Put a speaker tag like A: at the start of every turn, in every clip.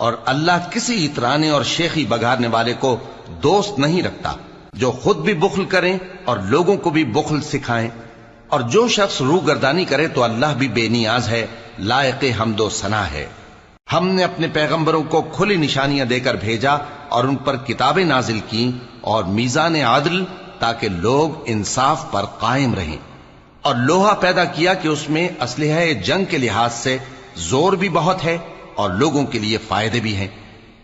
A: اور اللہ کسی اترانے اور شیخی بگارنے والے کو دوست نہیں رکھتا جو خود بھی بخل کریں اور لوگوں کو بھی بخل سکھائیں. اور جو شخص روگردانی کرے تو اللہ بھی بے نیاز ہے، لائق حمد و ثنا ہے. ہم نے اپنے پیغمبروں کو کھلی نشانیاں دے کر بھیجا اور ان پر کتابیں نازل کی اور میزان عدل، تاکہ لوگ انصاف پر قائم رہیں. اور لوہا پیدا کیا کہ اس میں اسلحہ جنگ کے لحاظ سے زور بھی بہت ہے اور لوگوں کے لیے فائدے بھی ہیں،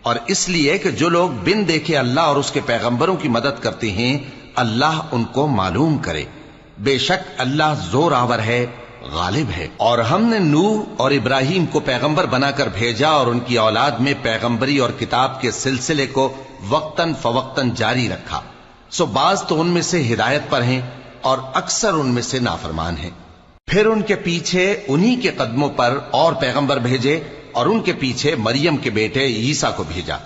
A: اور اس لیے کہ جو لوگ بن دیکھے اللہ اور اس کے پیغمبروں کی مدد کرتے ہیں اللہ ان کو معلوم کرے. بے شک اللہ زور آور ہے، غالب ہے. اور ہم نے نوح اور ابراہیم کو پیغمبر بنا کر بھیجا اور ان کی اولاد میں پیغمبری اور کتاب کے سلسلے کو وقتاً فوقتاً جاری رکھا. سو بعض تو ان میں سے ہدایت پر ہیں اور اکثر ان میں سے نافرمان ہیں. پھر ان کے پیچھے انہی کے قدموں پر اور پیغمبر بھیجے اور ان کے پیچھے مریم کے بیٹے عیسیٰ کو بھیجا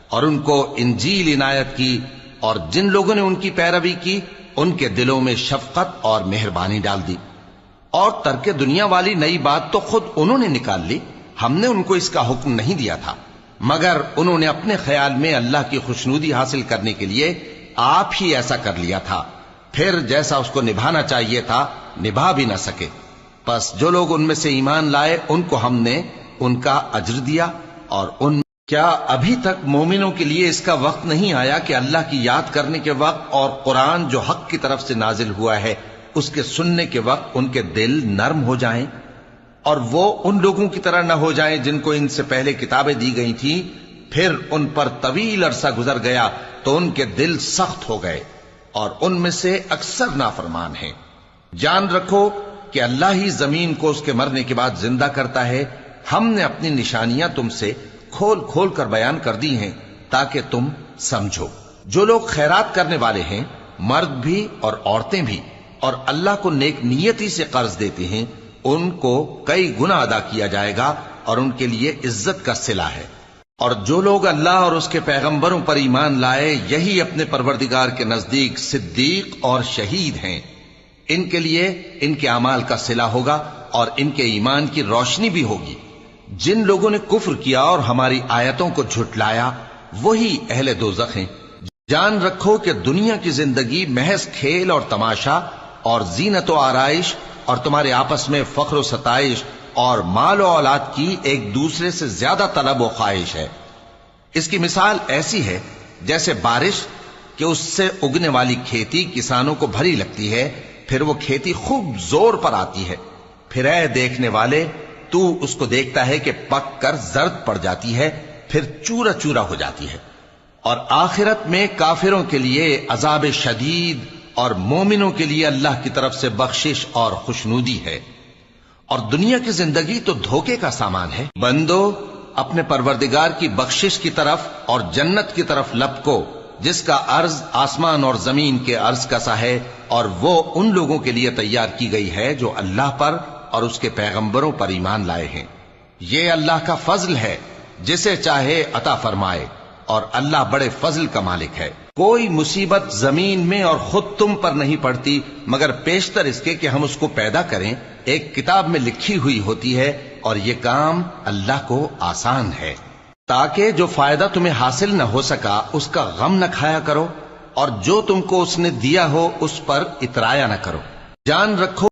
A: اور ان کو انجیل عنایت کی. اور جن لوگوں نے ان کی پیروی کی ان کے دلوں میں شفقت اور مہربانی ڈال دی. اور ترک دنیا والی نئی بات تو خود انہوں نے نکال لی، ہم نے ان کو اس کا حکم نہیں دیا تھا، مگر انہوں نے اپنے خیال میں اللہ کی خوشنودی حاصل کرنے کے لیے آپ ہی ایسا کر لیا تھا. پھر جیسا اس کو نبھانا چاہیے تھا نبھا بھی نہ سکے. پس جو لوگ ان میں سے ایمان لائے ان کو ہم نے ان کا اجر دیا. اور ان کیا ابھی تک مومنوں کے لیے اس کا وقت نہیں آیا کہ اللہ کی یاد کرنے کے وقت اور قرآن جو حق کی طرف سے نازل ہوا ہے اس کے سننے کے وقت ان کے دل نرم ہو جائیں اور وہ ان لوگوں کی طرح نہ ہو جائیں جن کو ان سے پہلے کتابیں دی گئی تھیں، پھر ان پر طویل عرصہ گزر گیا تو ان کے دل سخت ہو گئے اور ان میں سے اکثر نافرمان ہیں. جان رکھو کہ اللہ ہی زمین کو اس کے مرنے کے بعد زندہ کرتا ہے. ہم نے اپنی نشانیاں تم سے کھول کھول کر بیان کر دی ہیں تاکہ تم سمجھو. جو لوگ خیرات کرنے والے ہیں، مرد بھی اور عورتیں بھی، اور اللہ کو نیک نیتی سے قرض دیتے ہیں، ان کو کئی گنا ادا کیا جائے گا اور ان کے لیے عزت کا صلہ ہے. اور جو لوگ اللہ اور اس کے پیغمبروں پر ایمان لائے یہی اپنے پروردگار کے نزدیک صدیق اور شہید ہیں. ان کے لیے ان کے اعمال کا صلہ ہوگا اور ان کے ایمان کی روشنی بھی ہوگی. جن لوگوں نے کفر کیا اور ہماری آیتوں کو جھٹلایا وہی اہل دوزخ ہیں. جان رکھو کہ دنیا کی زندگی محض کھیل اور تماشا اور زینت و آرائش اور تمہارے آپس میں فخر و ستائش اور مال و اولاد کی ایک دوسرے سے زیادہ طلب و خواہش ہے. اس کی مثال ایسی ہے جیسے بارش کہ اس سے اگنے والی کھیتی کسانوں کو بھری لگتی ہے، پھر وہ کھیتی خوب زور پر آتی ہے، پھر اے دیکھنے والے تو اس کو دیکھتا ہے کہ پک کر زرد پڑ جاتی ہے، پھر چورا چورا ہو جاتی ہے. اور آخرت میں کافروں کے لیے عذاب شدید اور مومنوں کے لیے اللہ کی طرف سے بخشش اور خوشنودی ہے. اور دنیا کی زندگی تو دھوکے کا سامان ہے. بندو اپنے پروردگار کی بخشش کی طرف اور جنت کی طرف لپکو جس کا عرض آسمان اور زمین کے عرض کا سا ہے، اور وہ ان لوگوں کے لیے تیار کی گئی ہے جو اللہ پر اور اس کے پیغمبروں پر ایمان لائے ہیں. یہ اللہ کا فضل ہے، جسے چاہے عطا فرمائے، اور اللہ بڑے فضل کا مالک ہے. کوئی مصیبت زمین میں اور خود تم پر نہیں پڑتی مگر پیشتر اس کے کہ ہم اس کو پیدا کریں ایک کتاب میں لکھی ہوئی ہوتی ہے، اور یہ کام اللہ کو آسان ہے. تاکہ جو فائدہ تمہیں حاصل نہ ہو سکا اس کا غم نہ کھایا کرو، اور جو تم کو اس نے دیا ہو اس پر اترایا نہ کرو. جان رکھو